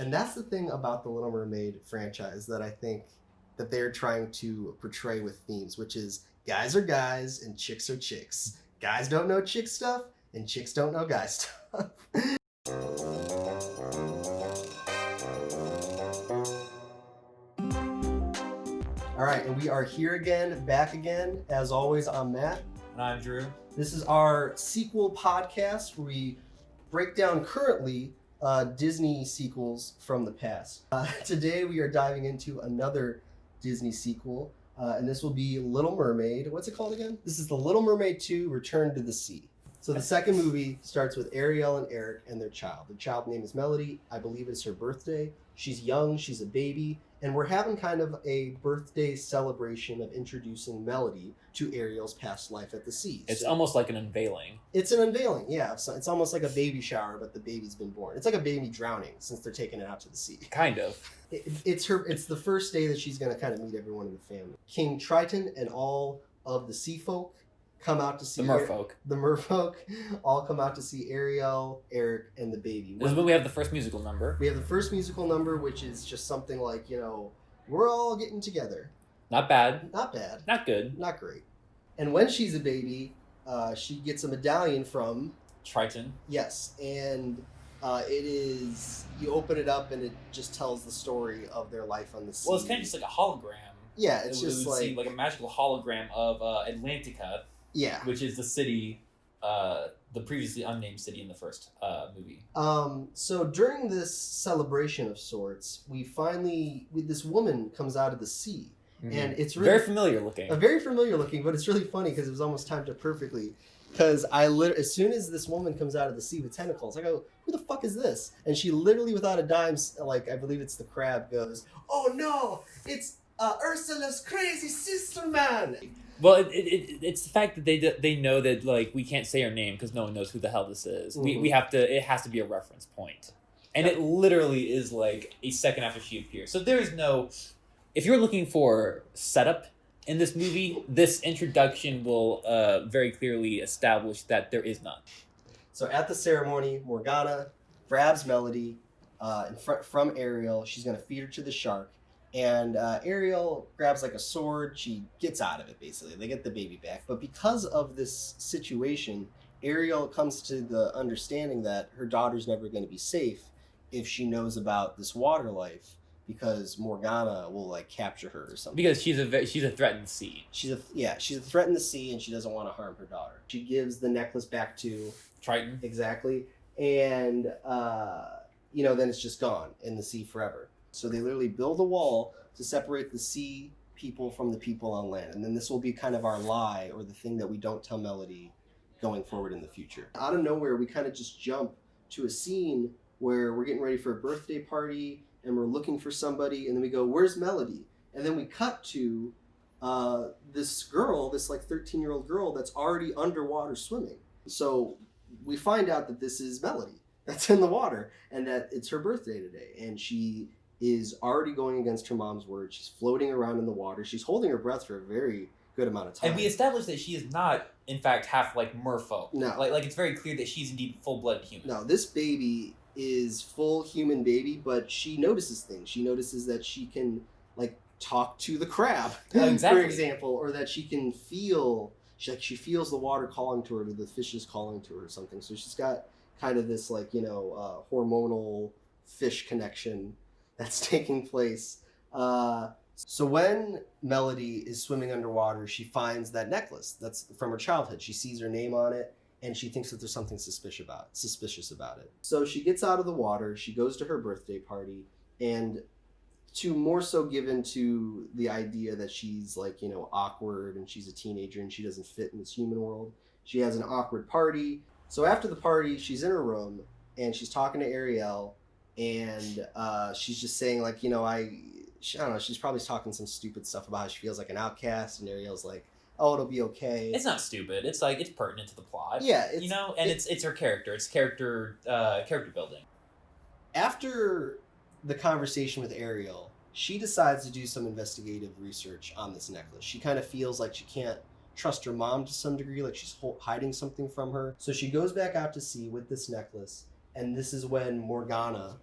And that's the thing about the Little Mermaid franchise that I think that they're trying to portray with themes, which is guys are guys and chicks are chicks. Guys don't know chick stuff and chicks don't know guy stuff. All right, and we are here again, back again. As always, I'm Matt. And I'm Drew. This is our sequel podcast where we break down currently Disney sequels from the past. Today we are diving into another Disney sequel, and this will be Little Mermaid. What's it called again? This is The Little Mermaid 2, Return to the Sea. So the second movie starts with Ariel and Eric and their child. The child name is Melody. I believe it's her birthday. She's young, she's a baby, and we're having kind of a birthday celebration of introducing Melody to Ariel's past life at the sea. It's almost like an unveiling. It's an unveiling, yeah. So it's almost like a baby shower, but the baby's been born. It's like a baby drowning since they're taking it out to the sea. Kind of. It's the first day that she's going to kind of meet everyone in the family. King Triton and all of the sea folk come out to see the merfolk. The merfolk all come out to see Ariel, Eric, and the baby. This is when we have the first musical number. We have the first musical number, which is just something like, we're all getting together. Not bad. Not bad. Not good. Not great. And when she's a baby, she gets a medallion from Triton. Yes, and it is, you open it up and it just tells the story of their life on the sea. Well, it's kind of just like a hologram. Yeah, it's just like a magical hologram of Atlantica. Yeah. Which is the city, the previously unnamed city in the first movie. So during this celebration of sorts, this woman comes out of the sea. Mm-hmm. And it's really very familiar looking. But it's really funny because it was almost timed it perfectly. Because as soon as this woman comes out of the sea with tentacles, I go, who the fuck is this? And she literally, without a dime, like I believe it's the crab, goes, oh no, it's Ursula's crazy sister man. Well, it's the fact that they know that like we can't say her name because no one knows who the hell this is. Mm-hmm. It has to be a reference point, and it literally is like a second after she appears. So there is no, if you're looking for setup in this movie, this introduction will very clearly establish that there is none. So at the ceremony, Morgana grabs Melody from Ariel. She's gonna feed her to the shark. And Ariel grabs like a sword. She gets out of it, basically. They get the baby back. But because of this situation, Ariel comes to the understanding that her daughter's never going to be safe if she knows about this water life, because Morgana will like capture her or something. Because she's a threat in the sea. She's a threat in the sea, and she doesn't want to harm her daughter. She gives the necklace back to Triton. Exactly. And then it's just gone in the sea forever. So they literally build a wall to separate the sea people from the people on land. And then this will be kind of our lie, or the thing that we don't tell Melody going forward in the future. Out of nowhere, we kind of just jump to a scene where we're getting ready for a birthday party and we're looking for somebody. And then we go, where's Melody? And then we cut to this girl, this like 13-year-old girl that's already underwater swimming. So we find out that this is Melody that's in the water and that it's her birthday today. And she is already going against her mom's word. She's floating around in the water. She's holding her breath for a very good amount of time. And we established that she is not, in fact, half like merfolk. No. Like it's very clear that she's indeed full-blooded human. No, this baby is full human baby, but she notices things. She notices that she can like talk to the crab, exactly. For example, or that she can feel, she feels the water calling to her, or the fishes calling to her or something. So she's got kind of this like, hormonal fish connection that's taking place. So when Melody is swimming underwater, she finds that necklace that's from her childhood. She sees her name on it, and she thinks that there's something suspicious about it. So she gets out of the water, she goes to her birthday party, and to more so give into the idea that she's like, awkward, and she's a teenager and she doesn't fit in this human world. She has an awkward party. So after the party, she's in her room and she's talking to Ariel, and she's just saying like, I don't know, she's probably talking some stupid stuff about how she feels like an outcast, and Ariel's like, oh, it'll be okay. It's not stupid. It's like, it's pertinent to the plot. Yeah. It's her character. It's character building. After the conversation with Ariel, she decides to do some investigative research on this necklace. She kind of feels like she can't trust her mom to some degree, like she's hiding something from her. So she goes back out to sea with this necklace, and this is when Morgana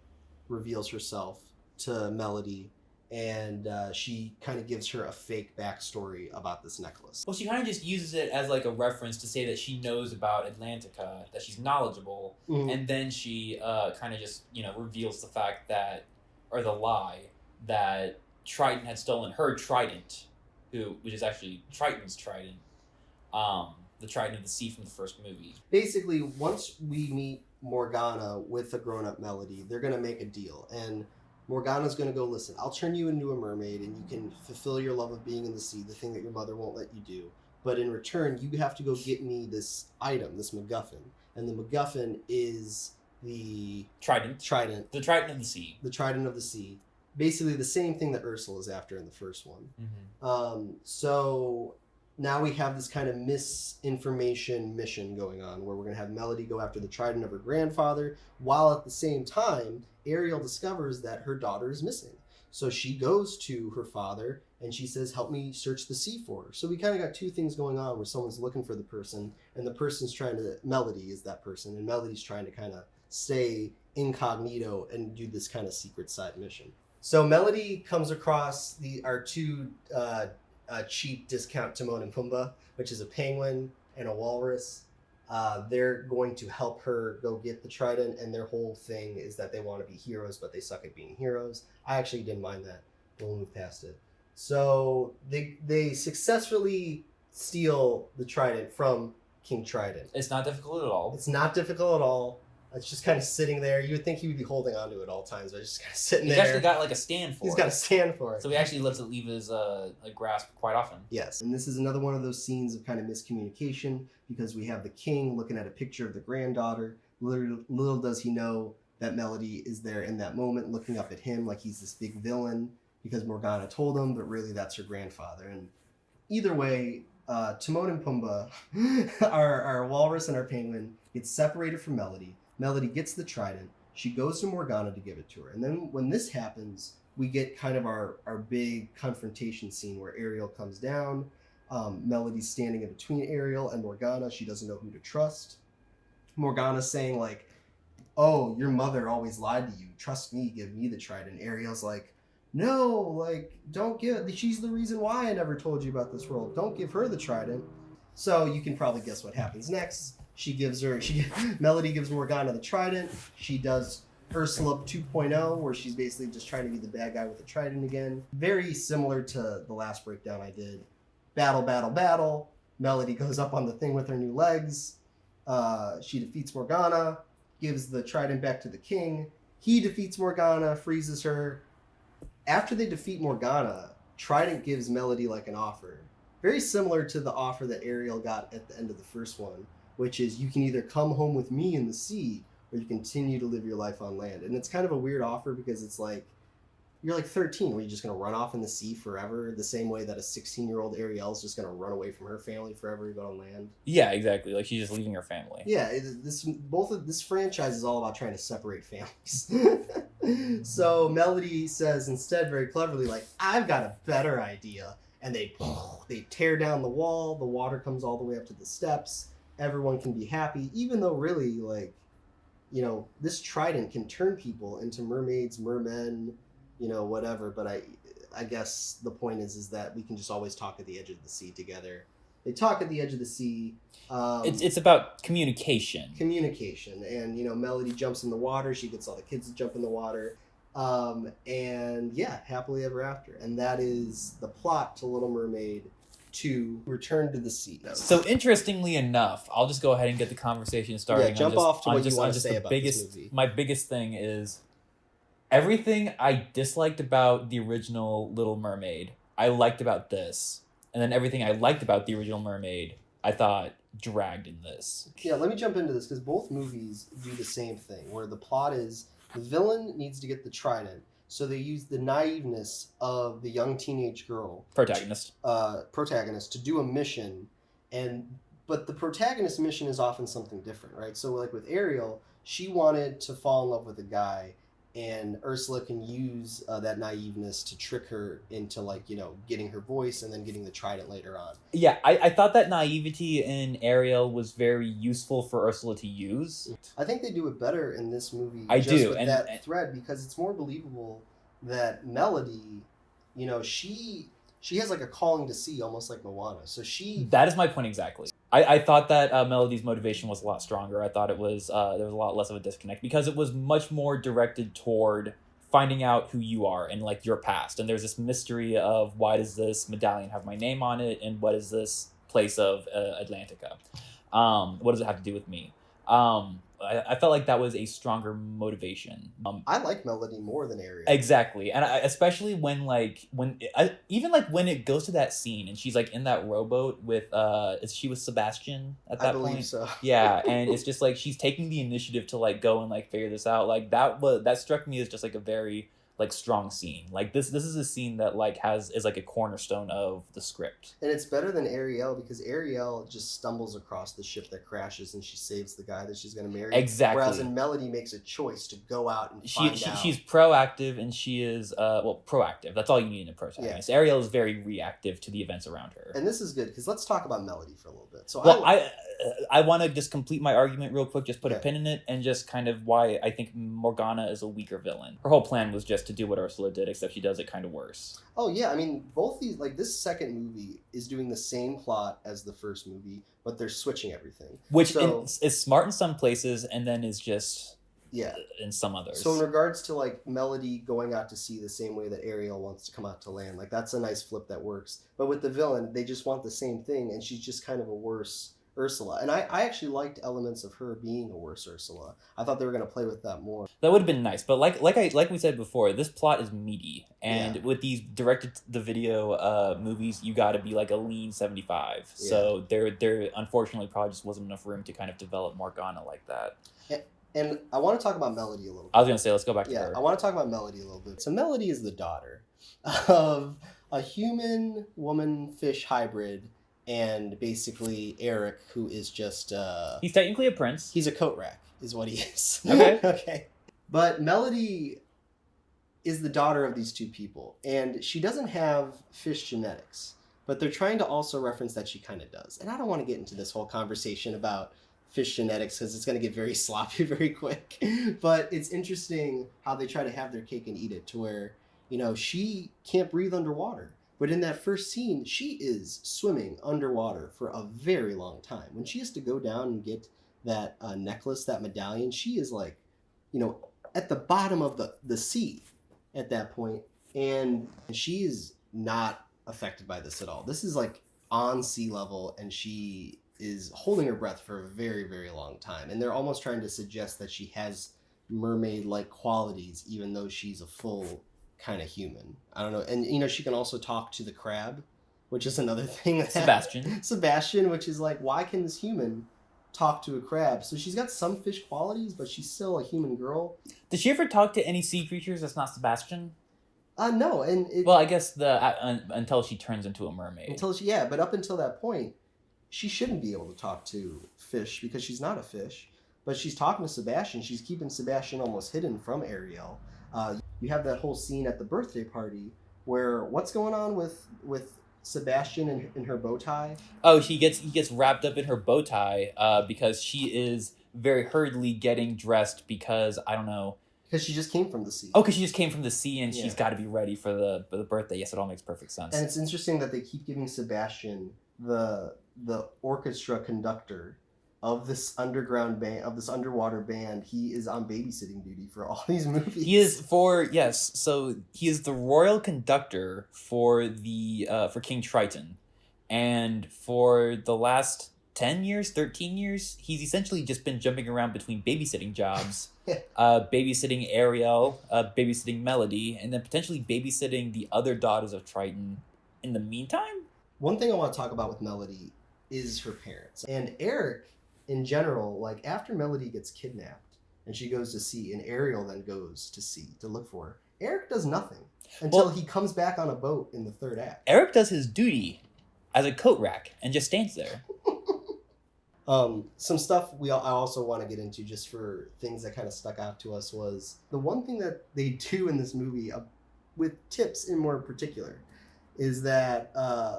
reveals herself to Melody, and she kind of gives her a fake backstory about this necklace. Well, she kind of just uses it as like a reference to say that she knows about Atlantica, that she's knowledgeable, and then she kind of just reveals the fact that, or the lie that Triton had stolen her trident, which is actually Triton's trident, the Trident of the Sea from the first movie. Basically, once we meet Morgana with the grown-up Melody, they're gonna make a deal, and Morgana's going to go, listen, I'll turn you into a mermaid and you can fulfill your love of being in the sea, the thing that your mother won't let you do. But in return, you have to go get me this item, this MacGuffin. And the MacGuffin is the... Trident. The Trident of the Sea. The Trident of the Sea. Basically the same thing that Ursula is after in the first one. So now we have this kind of misinformation mission going on where we're going to have Melody go after the Trident of her grandfather, while at the same time, Ariel discovers that her daughter is missing. So she goes to her father and she says, help me search the sea for her. So we kind of got two things going on where someone's looking for the person and the person's trying to, Melody is that person, and Melody's trying to kind of stay incognito and do this kind of secret side mission. So Melody comes across our two cheap discount Timon and Pumbaa, which is a penguin and a walrus. They're going to help her go get the trident, and their whole thing is that they want to be heroes, but they suck at being heroes. I actually didn't mind that. We'll move past it. So they successfully steal the trident from King Trident. It's not difficult at all. It's not difficult at all. It's just kind of sitting there. You would think he would be holding onto it at all times, but it's just kind of sitting there. He's actually got like a stand for it. He's got a stand for it. So he actually lets it leave his grasp quite often. Yes, and this is another one of those scenes of kind of miscommunication because we have the king looking at a picture of the granddaughter. Little does he know that Melody is there in that moment looking up at him like he's this big villain because Morgana told him, but really that's her grandfather. And either way, Timon and Pumbaa, our walrus and our penguin, get separated from Melody. Melody gets the trident. She goes to Morgana to give it to her. And then when this happens, we get kind of our big confrontation scene where Ariel comes down. Melody's standing in between Ariel and Morgana. She doesn't know who to trust. Morgana's saying like, oh, your mother always lied to you. Trust me, give me the trident. Ariel's like, no, like, don't give, she's the reason why I never told you about this world. Don't give her the trident. So you can probably guess what happens next. Melody gives Morgana the trident. She does Ursula 2.0, where she's basically just trying to be the bad guy with the trident again. Very similar to the last breakdown I did. Battle, battle, battle. Melody goes up on the thing with her new legs. She defeats Morgana, gives the trident back to the king. He defeats Morgana, freezes her. After they defeat Morgana, Trident gives Melody like an offer. Very similar to the offer that Ariel got at the end of the first one, which is you can either come home with me in the sea or you continue to live your life on land. And it's kind of a weird offer because it's like, you're like 13. Were you just going to run off in the sea forever? The same way that a 16-year-old Ariel's just going to run away from her family forever to go on land? Yeah, exactly. Like she's just leaving her family. Yeah, this franchise is all about trying to separate families. So Melody says instead very cleverly, like, I've got a better idea. And they tear down the wall. The water comes all the way up to the steps. Everyone can be happy, even though really, like, you know, this trident can turn people into mermaids, mermen, you know, whatever. But I guess the point is that we can just always talk at the edge of the sea together. They talk at the edge of the sea. It's about communication. Communication. And, you know, Melody jumps in the water. She gets all the kids to jump in the water. And yeah, happily ever after. And that is the plot to Little Mermaid 2, Return to the Sea. So interestingly enough, I'll just go ahead and get the conversation started. Yeah, jump off to what you want to say about this movie. My biggest thing is everything I disliked about the original Little Mermaid, I liked about this. And then everything I liked about the original Mermaid, I thought dragged in this. Yeah, let me jump into this because both movies do the same thing, where the plot is the villain needs to get the trident, so they use the naiveness of the young teenage girl protagonist to do a mission, but the protagonist mission is often something different, right? So like with Ariel, she wanted to fall in love with a guy, and Ursula can use that naiveness to trick her into, like, getting her voice and then getting the trident later on. Yeah, I thought that naivety in Ariel was very useful for Ursula to use. I think they do it better in this movie. With that thread, because it's more believable that Melody, she has like a calling to sea, almost like Moana. So that is my point exactly. I thought that Melody's motivation was a lot stronger. I thought it was there was a lot less of a disconnect because it was much more directed toward finding out who you are and like your past. And there's this mystery of why does this medallion have my name on it, and what is this place of Atlantica? What does it have to do with me? I felt like that was a stronger motivation. I like Melody more than Ariel. Exactly, and especially when it goes to that scene and she's like in that rowboat with is she with Sebastian at that point? I believe so. Yeah, and it's just like she's taking the initiative to like go and like figure this out. Like that struck me as just like a very like strong scene. Like this is a scene that like is like a cornerstone of the script. And it's better than Ariel because Ariel just stumbles across the ship that crashes and she saves the guy that she's going to marry. Exactly. Whereas in Melody makes a choice to go out and find out. She's proactive, and she is proactive. That's all you need in a protagonist. Yeah. Ariel is very reactive to the events around her. And this is good because let's talk about Melody for a little bit. So I want to just complete my argument real quick, just put a pin in it, and just kind of why I think Morgana is a weaker villain. Her whole plan was just to do what Ursula did, except she does it kind of worse. Oh yeah, I mean, both these, like, this second movie is doing the same plot as the first movie, but they're switching everything. Which is smart in some places, and then is just in some others. So in regards to like Melody going out to sea the same way that Ariel wants to come out to land, like that's a nice flip that works. But with the villain, they just want the same thing, and she's just kind of a worse Ursula. And I actually liked elements of her being a worse Ursula. I thought they were going to play with that more. That would have been nice. But like we said before, this plot is meaty. And with these direct-to-the-video movies, you got to be like a lean 75. Yeah. So there unfortunately probably just wasn't enough room to kind of develop Morgana like that. And I want to talk about Melody a little bit. I was going to say, let's go back to her. I want to talk about Melody a little bit. So Melody is the daughter of a human-woman-fish hybrid, and basically Eric, who is just... he's technically a prince. He's a coat rack, is what he is. Okay. Okay. But Melody is the daughter of these two people, and she doesn't have fish genetics, but they're trying to also reference that she kind of does. And I don't want to get into this whole conversation about fish genetics because it's going to get very sloppy very quick. But it's interesting how they try to have their cake and eat it, to where, she can't breathe underwater. But in that first scene, she is swimming underwater for a very long time. When she has to go down and get that necklace, that medallion, she is like, at the bottom of the sea at that point. And she is not affected by this at all. This is like on sea level, and she is holding her breath for a very, very long time. And they're almost trying to suggest that she has mermaid-like qualities, even though she's a full kind of human. I don't know. And she can also talk to the crab, which is another thing. Sebastian, which is like, why can this human talk to a crab? So she's got some fish qualities, but she's still a human girl. Did she ever talk to any sea creatures that's not Sebastian? No. I guess until she turns into a mermaid. But up until that point, she shouldn't be able to talk to fish because she's not a fish. But she's talking to Sebastian. She's keeping Sebastian almost hidden from Ariel. You have that whole scene at the birthday party where what's going on with Sebastian and her bow tie? Oh, he gets wrapped up in her bow tie because she is very hurriedly getting dressed because, I don't know. Because she just came from the sea. Oh, because she just came from the sea and she's got to be ready for the birthday. Yes, it all makes perfect sense. And it's interesting that they keep giving Sebastian the orchestra conductor of this underground band, of this underwater band. He is on babysitting duty for all these movies. He is so he is the royal conductor for for King Triton, and for the last 10 years, 13 years, he's essentially just been jumping around between babysitting jobs, babysitting Ariel, babysitting Melody, and then potentially babysitting the other daughters of Triton in the meantime. One thing I want to talk about with Melody is her parents. And Eric, in general, like after Melody gets kidnapped and she goes to sea, and Ariel then goes to sea to look for her, Eric does nothing until he comes back on a boat in the third act. Eric does his duty as a coat rack and just stands there. Some stuff I also want to get into just for things that kind of stuck out to us was the one thing that they do in this movie with tips in more particular is that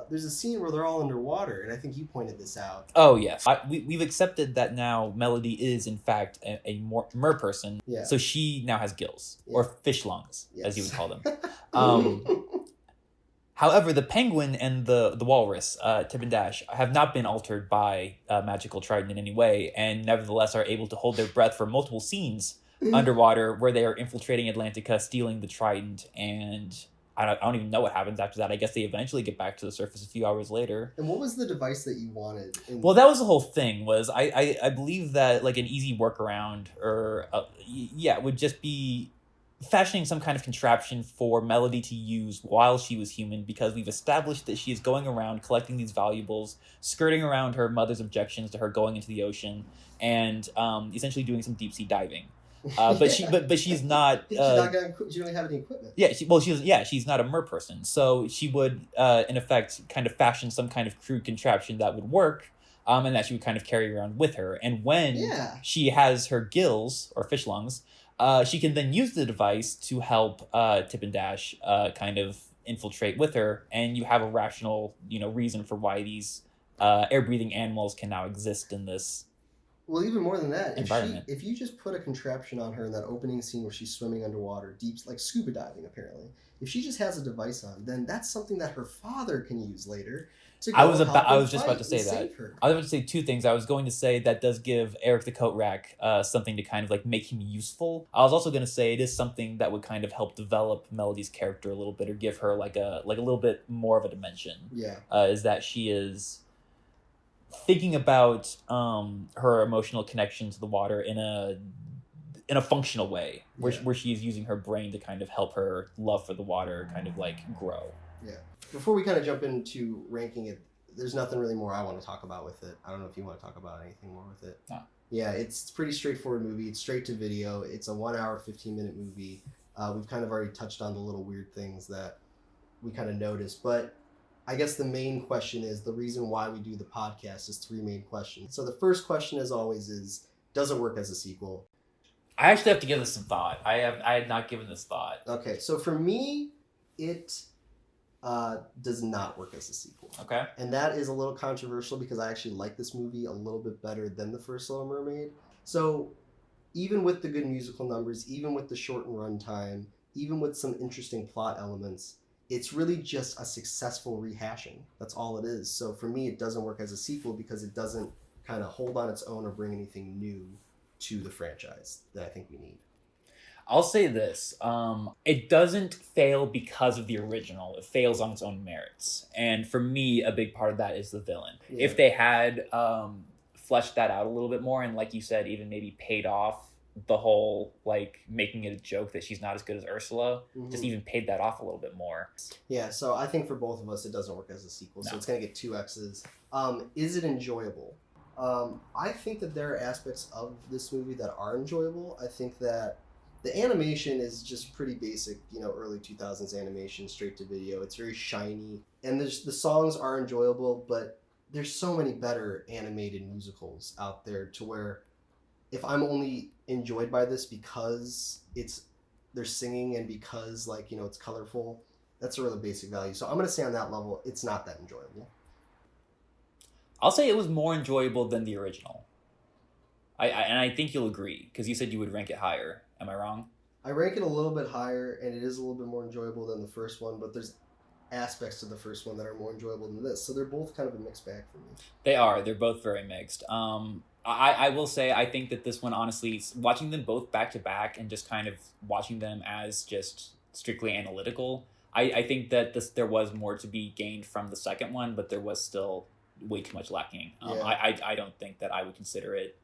there's a scene where they're all underwater, and I think you pointed this out. Oh, yes. We've accepted that now Melody is, in fact, a mer person. Yeah. So she now has gills, or fish lungs, as you would call them. However, the penguin and the walrus, Tip and Dash, have not been altered by magical trident in any way, and nevertheless are able to hold their breath for multiple scenes underwater where they are infiltrating Atlantica, stealing the trident, and I don't even know what happens after that. I guess they eventually get back to the surface a few hours later. And what was the device that you wanted? Well, that was the whole thing. Was I believe that like an easy workaround or would just be fashioning some kind of contraption for Melody to use while she was human, because we've established that she is going around collecting these valuables, skirting around her mother's objections to her going into the ocean, and essentially doing some deep sea diving. But she's not. She don't have any equipment. Yeah, she's not a mer person, so she would in effect kind of fashion some kind of crude contraption that would work, and that she would kind of carry around with her. And when she has her gills or fish lungs, she can then use the device to help Tip and Dash kind of infiltrate with her, and you have a rational reason for why these air breathing animals can now exist in this. Well, even more than that, environment. If you just put a contraption on her in that opening scene where she's swimming underwater, deep, like scuba diving apparently, if she just has a device on, then that's something that her father can use later. I was just about to say that. I was about to say two things. I was going to say that does give Eric the Coat Rack something to kind of like make him useful. I was also going to say it is something that would kind of help develop Melody's character a little bit, or give her like a little bit more of a dimension. Yeah. Is that she is thinking about her emotional connection to the water in a functional way, where she is using her brain to kind of help her love for the water kind of like grow. Yeah. Before we kind of jump into ranking it, there's nothing really more I want to talk about with it. I don't know if you want to talk about anything more with it. No. Yeah, it's a pretty straightforward movie. It's straight to video. It's a 1 hour, 15-minute movie. We've kind of already touched on the little weird things that we kind of noticed, but I guess the main question is, the reason why we do the podcast is 3 main questions. So the first question, as always, is, does it work as a sequel? I actually have to give this some thought. I had not given this thought. Okay, so for me, it does not work as a sequel. Okay. And that is a little controversial because I actually like this movie a little bit better than the first Little Mermaid. So even with the good musical numbers, even with the shortened runtime, even with some interesting plot elements, it's really just a successful rehashing. That's all it is. So for me, it doesn't work as a sequel because it doesn't kind of hold on its own or bring anything new to the franchise that I think we need. I'll say this. It doesn't fail because of the original. It fails on its own merits. And for me, a big part of that is the villain. Yeah. If they had fleshed that out a little bit more, and like you said, even maybe paid off the whole, like, making it a joke that she's not as good as Ursula, just even paid that off a little bit more. Yeah, so I think for both of us, it doesn't work as a sequel. No. So it's going to get 2 X's. Is it enjoyable? I think that there are aspects of this movie that are enjoyable. I think that the animation is just pretty basic, early 2000s animation, straight to video. It's very shiny. And the songs are enjoyable, but there's so many better animated musicals out there to where if I'm only enjoyed by this because they're singing and because it's colorful, that's a really basic value. So I'm going to say on that level, it's not that enjoyable. I'll say it was more enjoyable than the original. And I think you'll agree, because you said you would rank it higher. Am I wrong? I rank it a little bit higher, and it is a little bit more enjoyable than the first one, but there's aspects of the first one that are more enjoyable than this. So they're both kind of a mixed bag for me. They are. They're both very mixed. I will say I think that this one, honestly, watching them both back to back and just kind of watching them as just strictly analytical, I think that there was more to be gained from the second one, but there was still way too much lacking. I don't think that I would consider it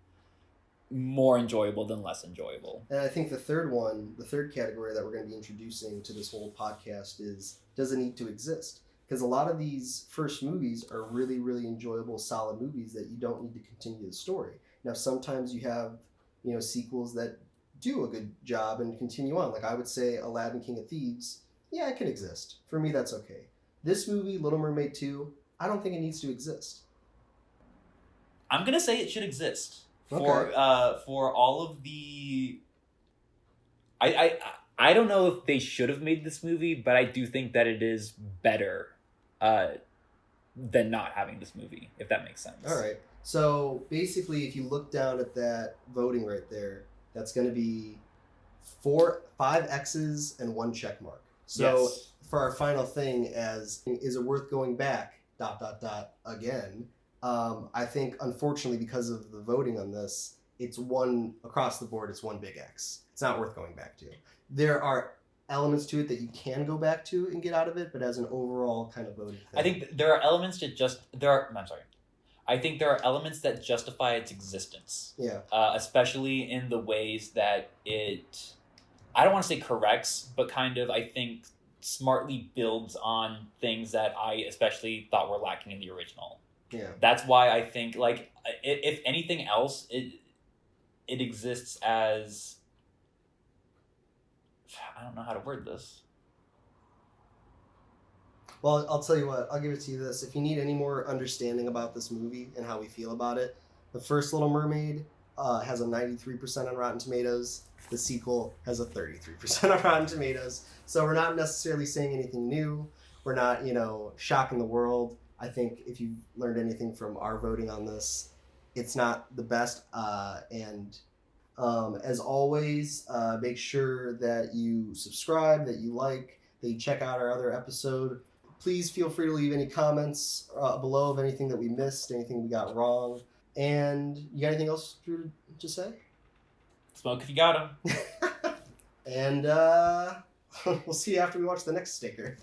more enjoyable than less enjoyable. And I think the third category that we're going to be introducing to this whole podcast is, does it need to exist? Because a lot of these first movies are really, really enjoyable, solid movies that you don't need to continue the story. Now, sometimes you have, sequels that do a good job and continue on. Like I would say Aladdin, King of Thieves, yeah, it can exist. For me, that's okay. This movie, Little Mermaid 2, I don't think it needs to exist. I'm gonna say it should exist Okay. for all of the. I don't know if they should have made this movie, but I do think that it is better than not having this movie, if that makes sense. All right. So basically, if you look down at that voting right there, that's going to be 5 X's and 1 check mark. So Yes. for our final thing, as is it worth going back? ... again. I think unfortunately because of the voting on this, it's one across the board. It's one big X. It's not worth going back to. There are elements to it that you can go back to and get out of it, but as an overall kind of voting thing, I think there are elements that I'm sorry. I think there are elements that justify its existence. Yeah. Especially in the ways that it, I don't want to say corrects, but kind of, I think, smartly builds on things that I especially thought were lacking in the original. Yeah. That's why I think, like, if anything else, it exists as, I don't know how to word this. Well, I'll tell you what. I'll give it to you this. If you need any more understanding about this movie and how we feel about it, the first Little Mermaid has a 93% on Rotten Tomatoes. The sequel has a 33% on Rotten Tomatoes. So we're not necessarily saying anything new. We're not, shocking the world. I think if you've learned anything from our voting on this, it's not the best. And as always, make sure that you subscribe, that you like, that you check out our other episode. Please feel free to leave any comments below of anything that we missed, anything we got wrong. And you got anything else, Drew, to say? Smoke if you got 'em. And we'll see you after we watch the next sticker.